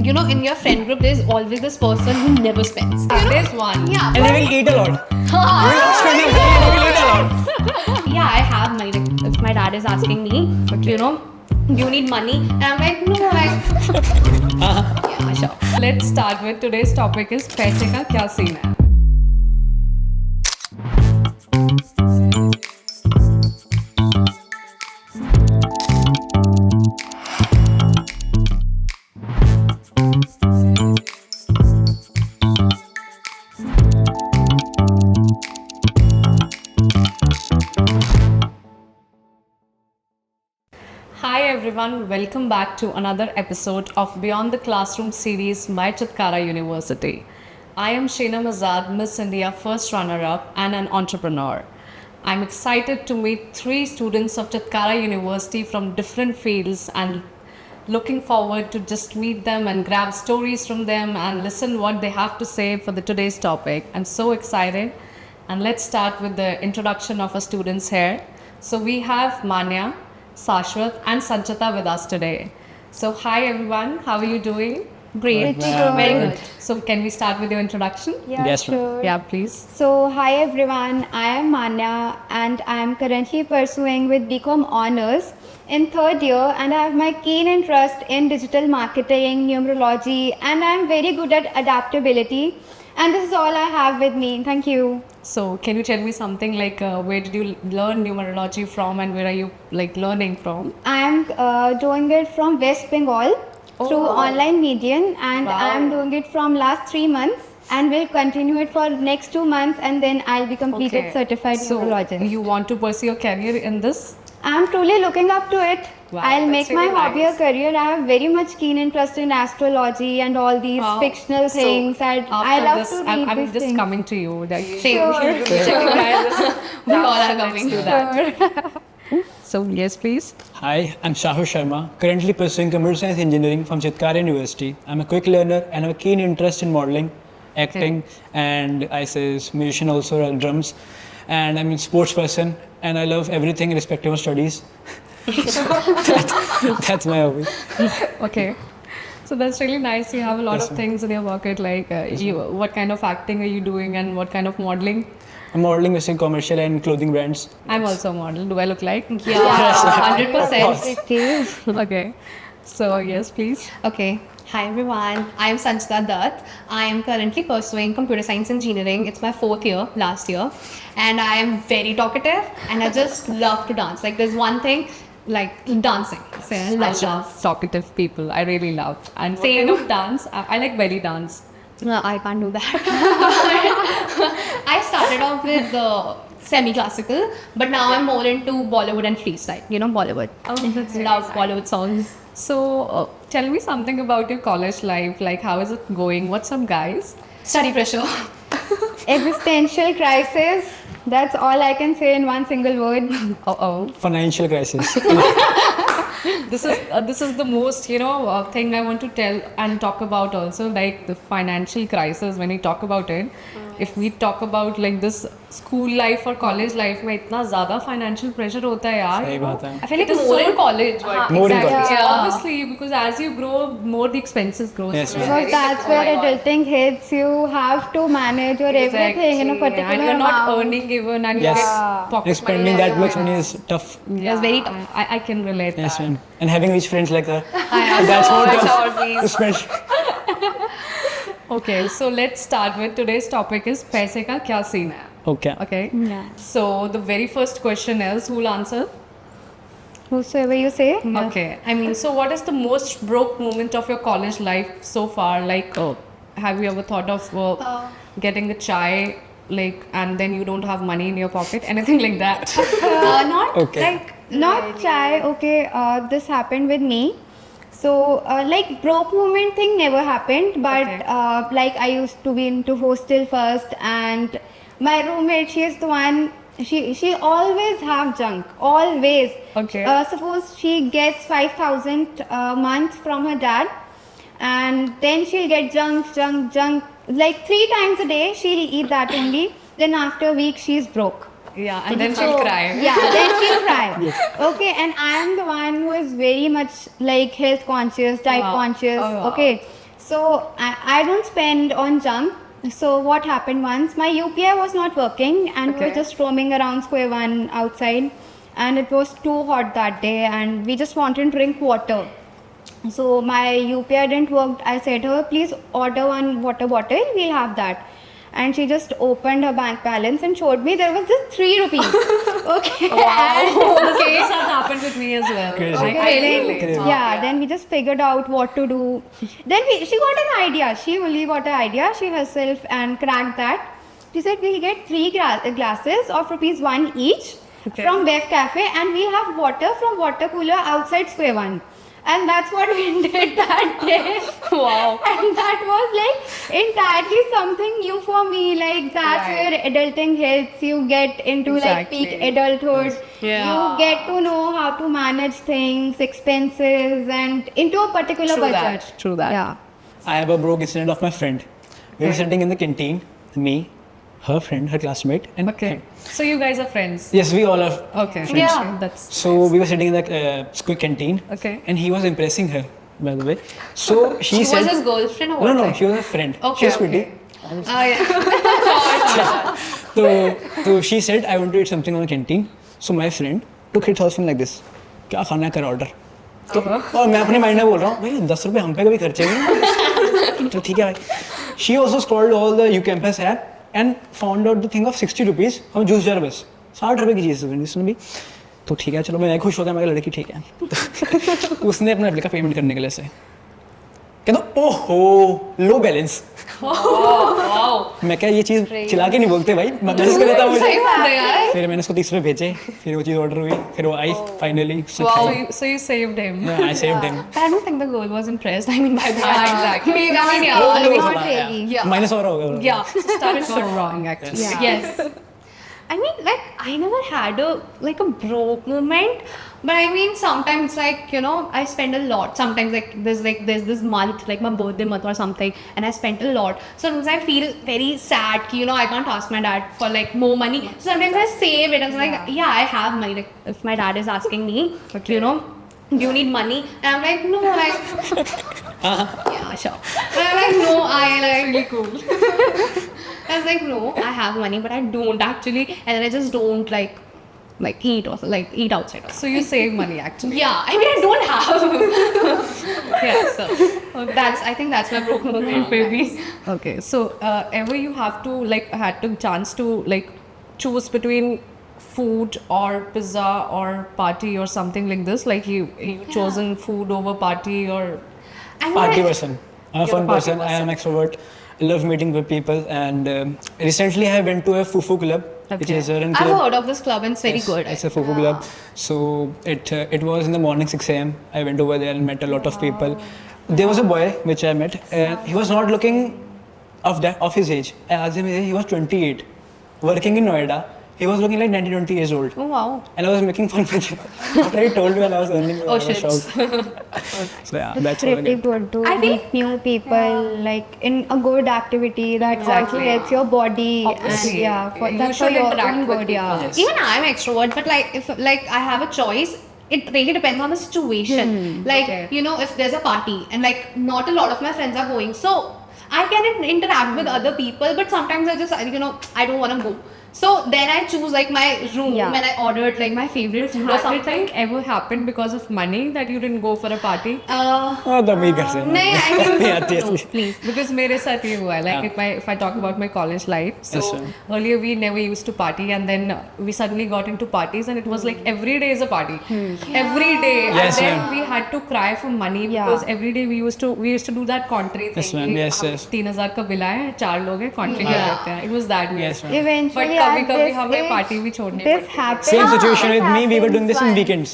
you know, in your friend group, there's always this person who never spends. There's one. Yeah. And they will eat a lot. They will not spend their money and they will eat a lot. Yeah, I have money. Like, if my dad is asking me, you know, do you need money? And I'm like, no, like, yeah, sure. Let's start with today's topic is पैसे का क्या scene है. Hi everyone, welcome back to another episode of Beyond the Classroom series by Chitkara University. I am Sheena Mazad, Miss India first runner-up and an entrepreneur. I'm excited to meet 3 students of Chitkara University from different fields and looking forward to just meet them and grab stories from them and listen what they have to say for today's topic. I'm so excited. And let's start with the introduction of our students here. So we have Manya, Sashwat and Sanchita with us today. So hi everyone, how are you doing? Great. Very good. So can we start with your introduction? Yeah, Yes, ma'am. sure. Yeah, please. So, hi everyone, I am Manya and I am currently pursuing with BCom Honours in 3rd year, and I have my keen interest in digital marketing, numerology, and I am very good at adaptability. And this is all I have with me. Thank you. So can you tell me something like where did you learn numerology from and where are you like learning from? I am doing it from West Bengal through online medium, and Wow. I am doing it from last 3 months and will continue it for next 2 months, and then I'll be completed certified So numerologist. you want to pursue your career in this? I'm truly looking up to it. Wow, I'll that's make my really hobby nice. a career. I have very much keen interest in astrology and all these Wow. fictional So things. I after love this, to read I'm these just things. coming to you. That you Same. We all are coming to that. So yes, please. Hi, I'm Shahul Sharma, currently pursuing computer science engineering from Chitkara University. I'm a quick learner and have a keen interest in modeling, acting, and I say musician also, drums. And I'm a sports person and I love everything irrespective of studies. So that's my hobby. Okay. So that's really nice. You have a lot Yes, of ma'am. things in your pocket. Like, what kind of acting are you doing and what kind of modeling? I'm modeling with commercial and clothing brands. I'm also a model. Do I look like? Yeah, 100%. It is. Okay. So yes, please. Okay. Hi everyone, I am Sanchita Dutt. I am currently pursuing computer science engineering. It's my 4th year, last year. And I am very talkative and I just love to dance. Like there's one thing, like dancing. So I I love dance. love talkative people. I really love. And what Same. kind of dance? I like belly dance. No, I can't do that. I started off with the semi-classical, but now I'm more into Bollywood and freestyle. You know Bollywood. Oh, that's Love Bollywood songs. So tell me something about your college life. Like, how is it going? What's up, guys? Study pressure. Existential crisis. That's all I can say in one single word. Oh. Financial crisis. This is the most thing I want to tell and talk about also, like the financial crisis. When we talk about it, if we talk about like this school life or college life में इतना ज़्यादा financial pressure होता है यार. सही बात है. I feel like It is more so- in college. But More in Exactly. college. Yeah. Obviously, because as you grow, more the expenses grow. Yes, ma'am. Because that's where adulting hits. You have to manage your everything in a particular and you're not amount. earning even, and Yes. you're pocket Spending that much money is tough. It's very tough. I can relate. Yes, that. ma'am. And having rich friends like her. I That's know, more it's tough. always- Especially. Okay, so let's start with today's topic is पैसे का क्या scene है. Okay. Okay. Yeah. So the very first question is, who will answer? Whosoever you say. Okay. I mean, so what is the most broke moment of your college life so far? Like, have you ever thought of getting a chai, like, and then you don't have money in your pocket? Anything like that? not Okay. like Not chai. Okay, this happened with me. So, like broke moment thing never happened, but Okay. like I used to be into hostel first, and my roommate, she is the one. She always have junk, always. Okay. Suppose she gets 5,000 a month from her dad, and then she'll get junk. Like 3 times a day, she'll eat that only. Then after a week, she's broke. Yeah, and then she'll cry. Yeah, then she'll cry. Okay, and I am the one who is very much like health conscious, diet Wow. conscious. Oh, wow. Okay, So I don't spend on junk. So what happened once, my UPI was not working and we were just roaming around Square One outside, and it was too hot that day and we just wanted to drink water. So my UPI didn't work. I said her, please order one water bottle, we'll have that. And she just opened her bank balance and showed me there was just 3 rupees. Okay. The same has happened with me as well. Crazy. I relate. Crazy. Yeah, then we just figured out what to do. Then she got an idea. She only got an idea. She herself and cracked that. She said we'll get 3 glasses of ₹1 each from Bev Cafe, and we'll have water from water cooler outside Square One. And that's what we did that day. Wow. And that was like entirely something new for me. Like that's Right. where adulting helps. You get into like peak Exactly. adulthood. Yeah. You get to know how to manage things, expenses, and into a particular True budget. that, true that. Yeah. I have a broke incident of my friend. We were sitting in the canteen, me, her friend, her classmate, and Okay. So you guys are friends. yes, we all are. Okay. Yeah. That's So we were sitting in the school canteen, Okay. and he was impressing her, by the way. So she said, was his girlfriend or "No, what? no, Like? she was a friend. Okay, She was okay. pretty." Yeah. So she said, "I want to eat something on the canteen." So my friend took her husband like this. क्या खाना है कर order तो और मैं अपने mind में बोल रहा हूँ भाई 10 रुपए हम पे कभी खर्चे नहीं तो ठीक है भाई she also scrolled all the you campus app and found out the thing of 60 rupees हम जूस जार बस 60 रुपए की चीज़ है इसमें भी तो ठीक है चलो मैं खुश हो गया मैं लड़की ठीक है तो उसने अपना एप्लीका पेमेंट करने के लिए से कहता ओहो लो बैलेंस मैं क्या ये चीज़ चिल्ला के नहीं बोलते भाई मैं मैसेज कर देता हूँ सही मुझे बात है यार. फिर मैंने उसको 30 रुपए भेजे फिर वो चीज़ ऑर्डर हुई फिर वो I finally So you saved him. I saved him. But I don't think the girl was impressed. I mean, by that. Yeah, exactly. Maybe, I mean, yeah. वो I mean, थोड़ा, not really. Yeah. माइनस और होगा Yeah. Started so wrong actually. Yeah. Yes. I mean, like, I never had a broke moment, but I mean, sometimes, like, you know, I spend a lot. Sometimes, there's this month, like my birthday month or something, and I spent a lot. Sometimes I feel very sad, you know, I can't ask my dad for like more money. Sometimes I save it. I'm like, yeah, I have money. Like, if my dad is asking me, you know, do you need money? And I'm like, no, yeah, sure. And I'm like, no, I like really cool. I was like, no, I have money, but I don't actually, and then I just don't like eat or eat outside. So you save money actually. Yeah, I mean I don't have. Yeah, so I think that's my broke moment, maybe. Okay. So ever you have to had to chance to choose between food or pizza or party or something like this? Like you chosen food over party or I mean, party person. I'm a You're fun a party person. I am extrovert. I love meeting with people. And recently I went to a Fufu club, which Okay. is a run I've club. heard of this club and it's very Yes, good. It's a Fufu club. So it was in the morning 6 a.m. I went over there and met a lot of people. There was a boy which I met. He was not looking of his age. I asked him, he was 28, working in Noida. He was looking like 19, 20 years old. Oh wow. And I was making fun with him. After he told me when I was earning, I Oh was shit. shocked. So yeah, that's what I Pretty did. good to I think- meet new people, like in a good activity that Exactly. also gets your body. Obviously. Yeah, You that's for should your interact own with good. people. Yeah. Yes. Even I'm extrovert, but if I have a choice, it really depends on the situation. Okay. You know, if there's a party and not a lot of my friends are going, so I can interact with other people, but sometimes I just I don't want to go. So then I choose my room Yeah. when I ordered my favorite food or Has it something. ever happened because of money that you didn't go for a party? Oh, the me घर से नहीं, I mean, नहीं आती no, ऐसी. please. Because मेरे साथ ये हुआ है. If I talk about my college life, so Yes, ma'am. earlier we never used to party, and then we suddenly got into parties, and it was like every day is a party, every day, Yes, and then ma'am. we had to cry for money Yeah. because every day we used to do that country thing. Yes, ma'am. Yes, yes. 3,000 का bill आया है, 4 लोग हैं, country Yeah. करते हैं. It was that way. Yes, ma'am. Eventually, But कभी at कभी this हमें age, party भी छोड़नी this पड़ती है. happens. Same situation This with me. We were doing this in happens weekends.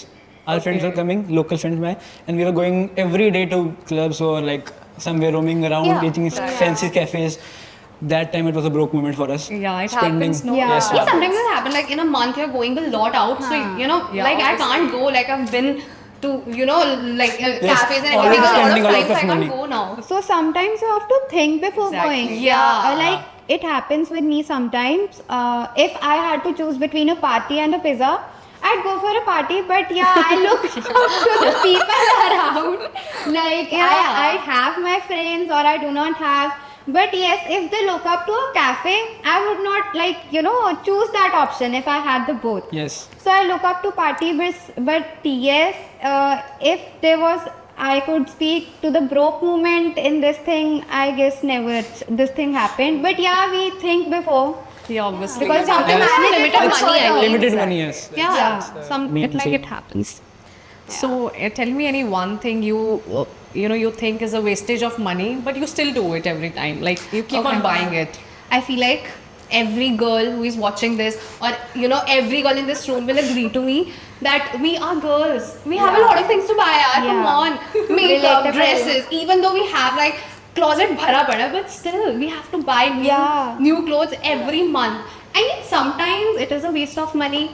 Our friends were coming, local friends, and we were going every day to clubs or somewhere roaming around, Yeah. eating fancy cafes. That time it was a broke moment for us. Yeah, it Spending- happens. No. Yeah. Yes, Yeah, ma'am. sometimes it happens in a month you're going a lot out, so Yeah, I can't go. I've been to cafes and already everything a lot spending of a lot times. of I can't money. go now. So sometimes you have to think before Exactly. going. Yeah. Like it happens with me sometimes. If I had to choose between a party and a pizza, I'd go for a party, but yeah, I look up to the people around. Like, I have my friends or I do not have. But yes, if they look up to a cafe, I would not choose that option if I had the both. Yes. So I look up to party, but yes, if there was, I could speak to the broke movement in this thing. I guess never this thing happened. But yeah, we think before. Yeah, obviously. Because sometimes Yes. it's limited It's money. I mean. limited money, yes. Yeah, main thing. it happens. So tell me any one thing you think is a wastage of money, but you still do it every time. Like you keep on buying it. I feel like every girl who is watching this, or every girl in this room will agree to me that we are girls. We have a lot of things to buy. Come on, makeup, Relatable. dresses. Even though we have like closet bhara pada, but still we have to buy new clothes every month. I mean, sometimes it is a waste of money,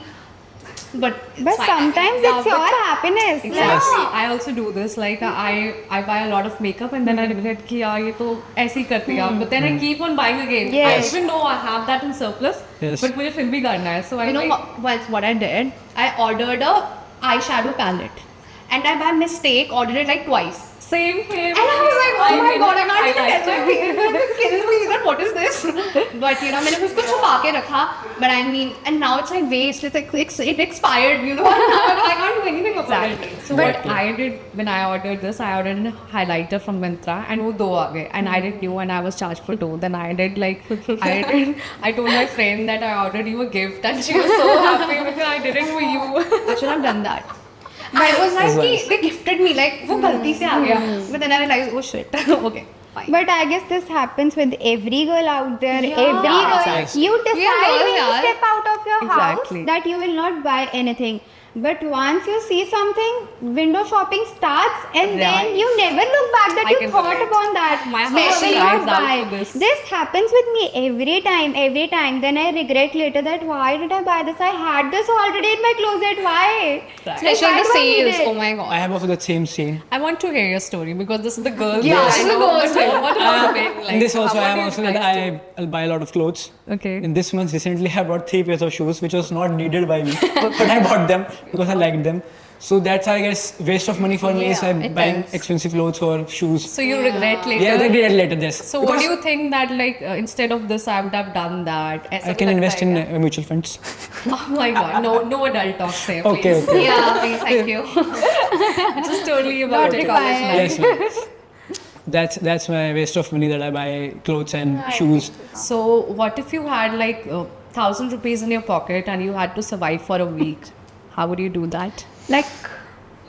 but it's fine. Sometimes Yeah, it's your but- happiness. Exactly. I also do this. Like I buy a lot of makeup and then I regret कि यार ये तो ऐसे ही कर दिया. But then I keep on buying again. Yes. I even know I have that in surplus. Yes. But मुझे फिर भी करना है. So I You know what I did? I ordered a eyeshadow palette, and I by mistake ordered it like twice. same here. And I was like, oh my god, I can't even like get my fingers going to kill me. That what is this? But मैंने फिर उसको छुपा के रखा. But I mean, and now it's like waste. It's like it expired. Now I can't do anything about it. So what I did when I ordered this, I ordered a highlighter from Myntra and वो दो आ गए. And I did new and I was charged for two. Then I did I told my friend that I ordered you a gift and she was so happy because I did it for you. I should have done that. I was like, Nice. they gifted me like वो गलती से आ गया. But then I realized, oh shit. Okay, fine. But I guess this happens with every girl out there. Yeah. Every girl. Exactly. You decide girls, when you yaar. step out of your Exactly. house that you will not buy anything. But once you see something, window shopping starts, and Right. then you never look back that I you can thought relate. upon that. My So heart I will cries not out buy. for this. This happens with me every time. Then I regret later that why did I buy this? I had this already in my closet. Why? Especially Like, the why do I need sales. it? Oh my god. I have also the same scene. I want to hear your story because this is the girl. Yeah, version. this is the girl version. What about it? Like, In this also, what I have do you also that guys I'll buy a lot of clothes. Okay. In this month, recently, I bought 3 pairs of shoes, which was not needed by me, but I bought them because I liked them. So that's, I guess, waste of money for me is I'm it buying is. expensive clothes or shoes. So you regret later. Yeah, they did it later. Yes. So what do you think that like instead of this I would have done that? I can invest in mutual funds. Oh my god, no adult talk here, please. Okay, okay. Yeah, please, thank you. Just totally about Not it. required. Yes, ma'am. That's my waste of money that I buy clothes and shoes. So what if you had like 1,000 rupees in your pocket and you had to survive for a week? How would you do that? Like,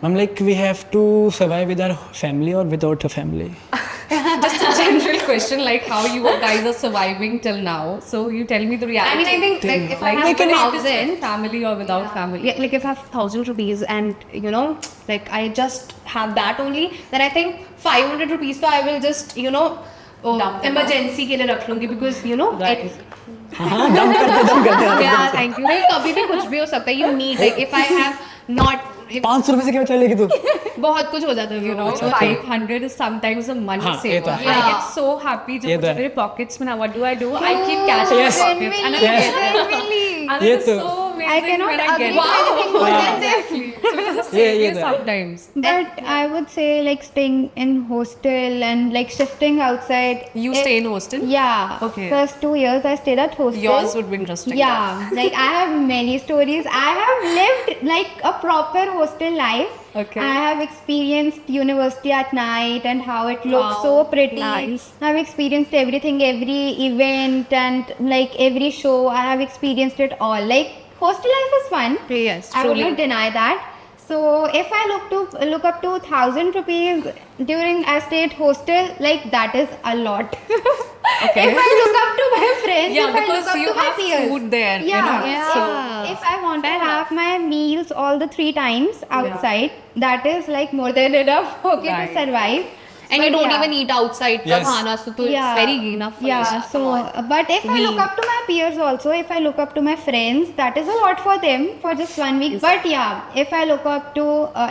I'm like, we have to survive with our family or without a family. Just a general question, like how you guys are surviving till now. So you tell me the reality. I mean, I think like if I like have even if it's 1,000, with family or without family. yeah, like if I have 1,000 rupees and like I just have that only, then I think 500 rupees so I will just Dump them emergency के लिए रख लूँगी because Right. हाँ, dump करते हैं. yeah, thank you. Like कभी भी कुछ भी हो सकता है. You need like if I have not 500 रुपए से क्या चलेगी तू? बहुत कुछ हो जाता है. So 500 is sometimes a money हाँ, ये तो saver. है. I get so happy ये जब तो है. मेरे pockets में ना what do? I keep cash in my Yes. pockets and I Yes. get and ये it is तो- so amazing I cannot when I agree get with anything more than this. Exactly. So it is a ये savior तो है. sometimes. But I would say like staying in hostel and like shifting outside. You it- stay in hostel? Yeah. Okay. First 2 years I stayed at hostel. Yours would be interesting. Yeah, like I have many stories. I have lived like a proper hostel life. Okay. I have experienced university at night and how it looks Wow, so pretty. nice. I've experienced everything, every event and like every show. I have experienced it all. Like hostel life is fun. Yes, I would truly. not deny that. So if I look up to 1,000 rupees during I stayed hostel, like that is a lot. Okay. If I look up to my friends, Yeah, if I because look up you to my have peers, food there, you Yeah, know, Yeah. So if I want to have my meals all the 3 times outside, that is like more than enough to Right. survive. And you But don't yeah. even eat outside the Yes. khana, so it's very enough for Yeah, you. so but if I look up to my peers also, if I look up to my friends, that is a lot for them for just 1 week. But yeah, if I look up to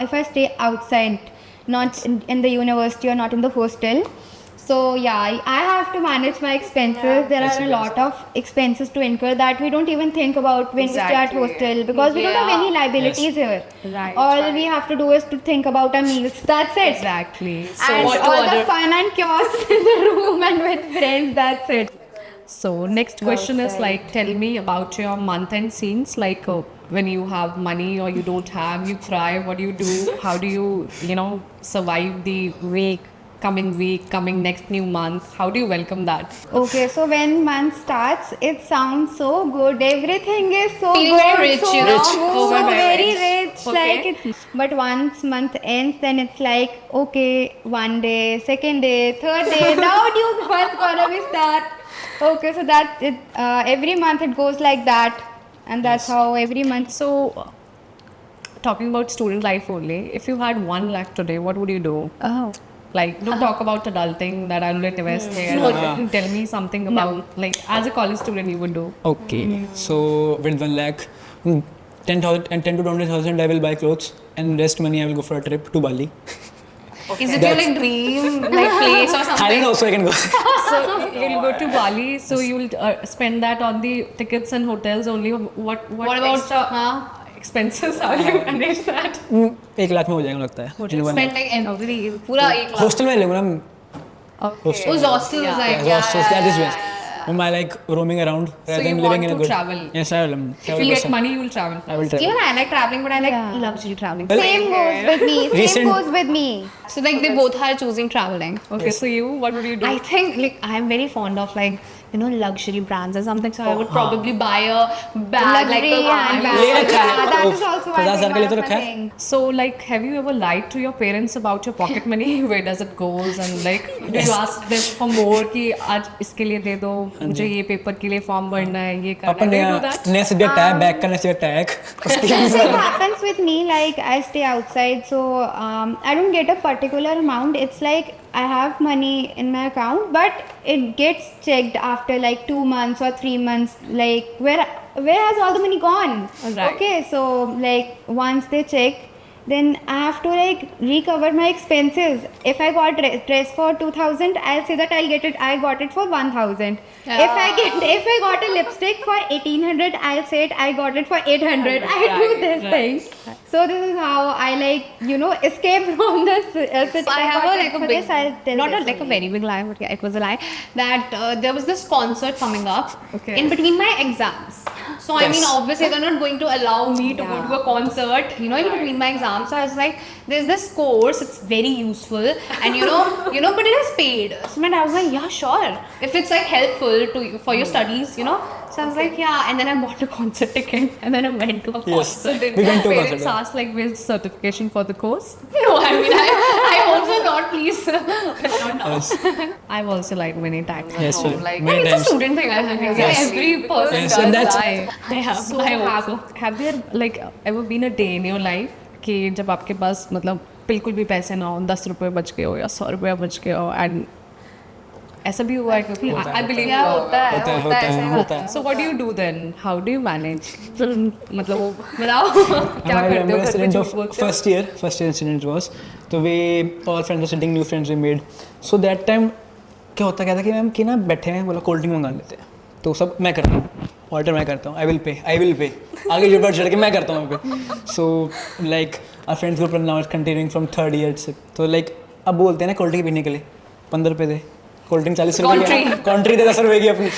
if I stay outside, not in the university or not in the hostel, So yeah, I have to manage my expenses. There are a lot of expenses to incur that we don't even think about when we stay at Exactly. hostel, because we don't have any liabilities here. Right, All right. we have to do is to think about our meals. That's it. Exactly. So And what to all the order? fun and chaos in the room and with friends. That's it. So next question is like, tell me about your month-end scenes. Like when you have money or you don't have, you cry. What do you do? How do you survive the week, coming next new month? How do you welcome that? Okay, so when month starts, it sounds so good. Everything is so Feeling good, very rich, so, you know? so Over very rich. rich. Okay. Like it's, but once month ends, then it's like okay, one day, second day, third day. Now new month gonna be start. Okay, so that it every month it goes like that, and that's how every month. So talking about student life only, if you had 1 lakh today, what would you do? Oh. Like, don't talk about adulting, that I'll let invest here. Tell me something about, like, as a college student, you would do. Okay, so with 1 lakh, 10,000 and 10 to 20,000 I will buy clothes, and rest money I will go for a trip to Bali. Is it your like dream like place or something? Thailand also I can go. So you'll go to Bali, so you'll spend that on the tickets and hotels only. What What about extra expenses? How do you manage that? 1 lakh में हो जाएगा लगता है. in 1 Spend lakh. like every पूरा एक lakh. Hostel में लूँगा ना. Hostel. उस hostel is like Yeah, hostels, that is best. I like roaming around rather you than want living in a to good. travel? Yes, I will. If you get money, you'll travel. I will travel. even I like traveling, but I like Yeah. luxury traveling. Same goes with me. Same Recent- goes with me. So like they both are choosing traveling. Okay, so you, what would you do? I think like I'm very fond of like luxury brands or something. So I would probably buy a bag like Luxury a handbag. ले रखा है. Yeah, that उफ, is also one 50,000 के लिए तो of my रखा है. thing. So, like, have you ever lied to your parents about your pocket money? Where does it goes? And like, do you ask them for more? कि आज इसके लिए दे दो, मुझे ये पेपर के लिए फॉर्म भरना है, ये करना है. अपन Do you do that? नया सब्जेक्ट है, बैग का नया सब्जेक्ट है. उसके लिए So it happens with me, like I stay outside, so I don't get a particular amount. It's like I have money in my account, but it gets checked after like 2 months or 3 months. Like where has all the money gone? Right. Okay, so like once they check, then I have to like recover my expenses. If I got dress for 2,000, I'll say that I got it for 1,000. If I got a lipstick for 1,800, I'll say I got it for 800. I do this thing. So this is how I like escape from this. I have a like a big, I'll tell not a, this like a only. very big lie, but yeah, it was a lie that there was this concert coming up Okay. in between my exams. So I mean, Yes. obviously they're not going to allow me to go to a concert, in between my exams. So I was like, there's this course, it's very useful, and but it is paid. So then I was like, yeah, sure, if it's like helpful to you for your studies, So I was like, yeah, and then I bought a concert ticket, and then I went to a Yes. concert. So did We your went to a parents concert, yeah. ask like, where's certification for the course? No, I mean, I also not, please. Not now. Yes. I've also lied many times. Yes, at home, sir. like, Many It's a times. student thing, I think. Yes. Every person Yes, does and that's- lie. Yeah, So I hope so. have there like ever been a day in your life कि जब आपके पास मतलब बिल्कुल भी पैसे ना हो, 10 रुपए बच गए हो या 100 रुपए बच गए हो, एंड ऐसा भी हुआ है क्योंकि I believe Yeah, होता है, होता है, होता है, होता है, ऐसा होता है. So what do you do then? How do you manage? मतलब वो बताओ. क्या I करते हो remember घर पे incident झूठ of बोलते हो? first year incident was, so we all friends were sitting, new friends we made. So that time क्या था कि मैम कि ना बैठे हैं, बोला कोल्ड ड्रिंक मंगा लेते हैं. तो सब मैं करता हूँ, ऑर्डर मैं करता हूँ, आई विल पे आगे जो बढ़ चढ़ के मैं करता हूँ वहाँ पे. So like our friends group now is continuing from third year से. तो लाइक अब बोलते हैं ना कोल्ड ड्रिंक पीने के लिए 15 रुपये दे, कोल्ड ड्रिंक 40 रुपये की, कॉन्ट्री दे 10 रुपये की अपनी.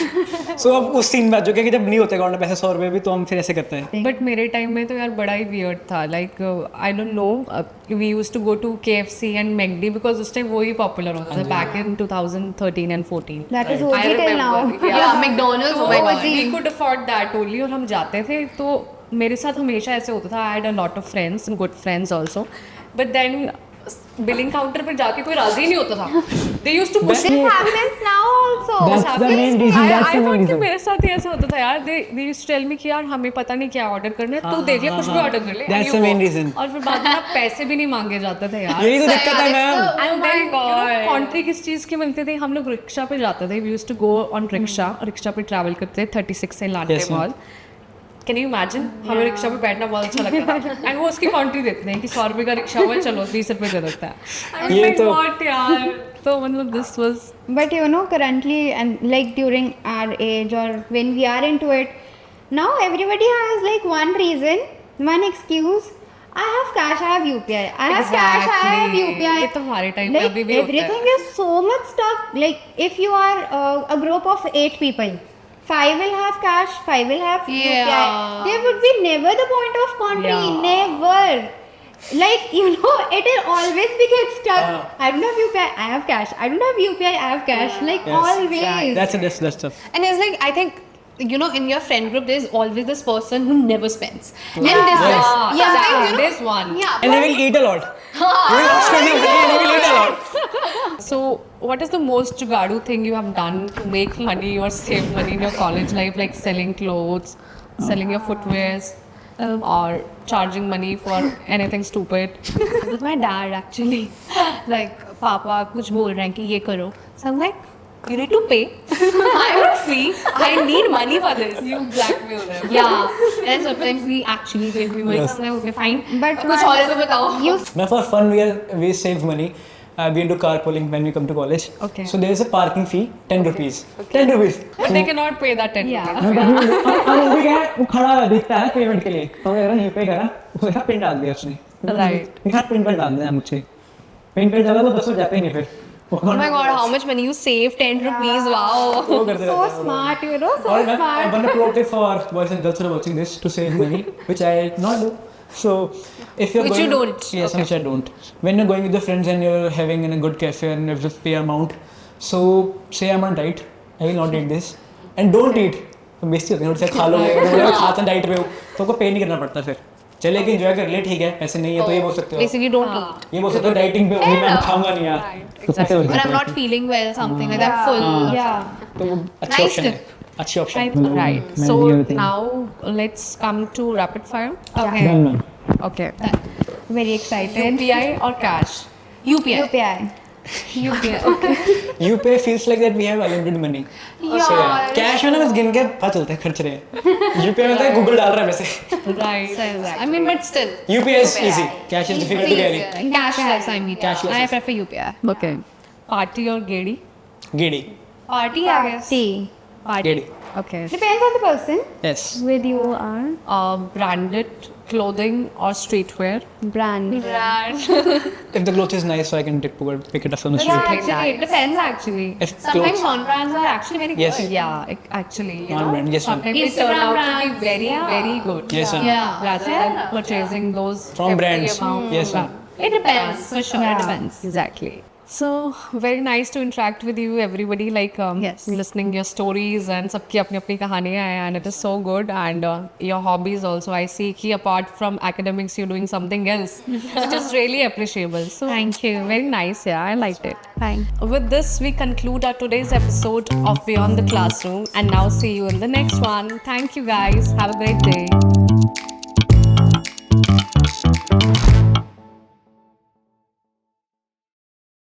सो अब उस सीन में आ चुके हैं कि जब नहीं होते अकाउंट में पैसे 100 रुपये भी, तो हम फिर ऐसे करते हैं. बट मेरे टाइम में तो यार बड़ा ही वियर्ड था. Like I don't know, we used to go to KFC and McD because उस टाइम वो ही पॉपुलर होता था back in 2013 and 14. That is I OG till remember, now. Yeah, McDonald's, oh my god. We could afford that only. और हम जाते थे तो मेरे साथ हमेशा ऐसे होता था. I had a lot of friends and good friends also. But then billing counter पर जाके कोई राजी ही नहीं होता था. They used to push This happens now also. That's the main reason. I That's the main thought कि reason. मेरे साथ ही ऐसा होता था यार. They used to tell me कि यार हमें पता नहीं क्या ऑर्डर करना है, तू देख ले, कुछ भी ऑर्डर कर ले. and That's you the main go. reason. और फिर बाद में ना पैसे भी नहीं मांगे जाते थे यार. यही तो दिक्कत है मैम. And then कॉन्ट्री किस चीज़ की मिलते थे, हम लोग रिक्शा पे जाते थे. We used to go on rickshaw पे ट्रैवल करते थे 36 से latte Yes, ma'am. Mall. Can you imagine, हमें रिक्शा पे बैठना बहुत अच्छा लगता था. एंड वो उसकी कॉन्ट्री देते हैं कि 100 रुपये का रिक्शा हुआ, चलो 20 रुपये दे देता है. ये तो- व्हाट यार. So this was But you know, currently and like during our age or when we are into it, now everybody has like one reason, one excuse. I have cash, I have UPI. I have cash, I have UPI. ये तो हमारे time पे Like अभी भी होता है. everything is so much stuck. Like if you are a group of 8 people, 5 will have cash, 5 will have Yeah. UPI. There would be never the point of country, Yeah. never. Like you know, it will always be get stuck. I don't have UPI, I have cash. I don't have UPI, I have cash. Like Yes. always. That's tough. And it's like, I think, you know, in your friend group, there's always this person who never spends. And this Yes. sometimes, exactly. you know, There's one. Yeah. And they will eat a lot. They will not spend money and they will eat a lot. So, what is the most jugadu thing you have done to make money or save money in your college life, like selling clothes, selling your footwears, or charging money for anything stupid? With my dad, actually. Like, Papa, कुछ बोल रहे हैं कि ये करो. So I'm like, you need to pay. I'm not free. I need money for this. You blackmail them. Yeah. And sometimes he actually gave me money. So I'm like, okay, fine. But कुछ और तो बताओ. You Now for fun, we save money. We do carpooling when we come to college. Okay. So there is a parking fee, 10 rupees. 10 rupees. But they cannot pay that 10 Yeah. rupees. और वो भी क्या है, वो खड़ा दिखता है payment के लिए. तो मैं कह रहा नहीं पे करा, उसका पिन डाल दिया उसने. Right. यार पिन पर डाल दिया मुझे. पिन पर डाला तो बस वो जाते ही नहीं फिर. Oh my god, how much money you save? 10 rupees. Wow. वो करते so रहते हैं. smart, you know, so Or I'm smart. gonna quote it for boys and girls who are watching this to save money, which I not do. So, if you're Which going, you don't. Yes, which I don't. When you're going with your friends and you're having in a good cafe and you have to pay amount, so say I'm on diet, I will not eat this, and don't eat. तो बेइज्जती होती है उनसे खा लो खाते diet पे हो तो आपको पे नहीं करना पड़ता फिर चले कि एंजॉय कर ले ठीक है पैसे नहीं है तो ये बोल सकते हो Basically, don't eat. ये बोल सकते हो डाइटिंग पे हूँ मैं खाऊंगा नहीं यार तो कैसे बोल Or सकते I'm हो? not feeling well, something like that. Full. Yeah. तो वो अच्छी Nice ऑप्शन है tip. अच्छी ऑप्शन Right. मैं So, ये होती है। now let's come to rapid fire. Okay. Done, done. Okay. Very excited. UPI or cash? UPI. UPI. UPI. Okay. UPI feels like that we have unlimited money. So yeah, cash में ना बस गिन के पता चलता है खर्च रहे हैं. UPI में तो गूगल डाल रहा है वैसे. Right. I mean, but still. UPI is easy. Cash is difficult to carry. Cash less, I mean. Cash less. I prefer UPI. Okay. Party or gedi? Giddy. Party, I guess. See. Giddy. Okay. Depends on the person. Yes. With you are Branded clothing or streetwear? brand. If the cloth is nice, so I can pick it up from the street. Actually, it depends actually. If Sometimes clothes, non-brands are actually very Yes. good. Yeah, actually, you Non-brand, know, yes, ma'am. sometimes they turn out to Instagram be very, brands, very good. Yes, ma'am. Yeah. Rather than purchasing those From hefty brands. amounts. Yes, ma'am. It depends, for sure. It depends. Exactly. So very nice to interact with you, everybody. Like Yes. listening your stories and सबकी अपनी अपनी कहानियाँ हैं, and it is so good. And your hobbies also, I see कि apart from academics, you're doing something else, which is really appreciable. So Thank you. Very nice. Yeah, I liked it. Thanks. With this, we conclude our today's episode of Beyond the Classroom, and now see you in the next one. Thank you, guys. Have a great day.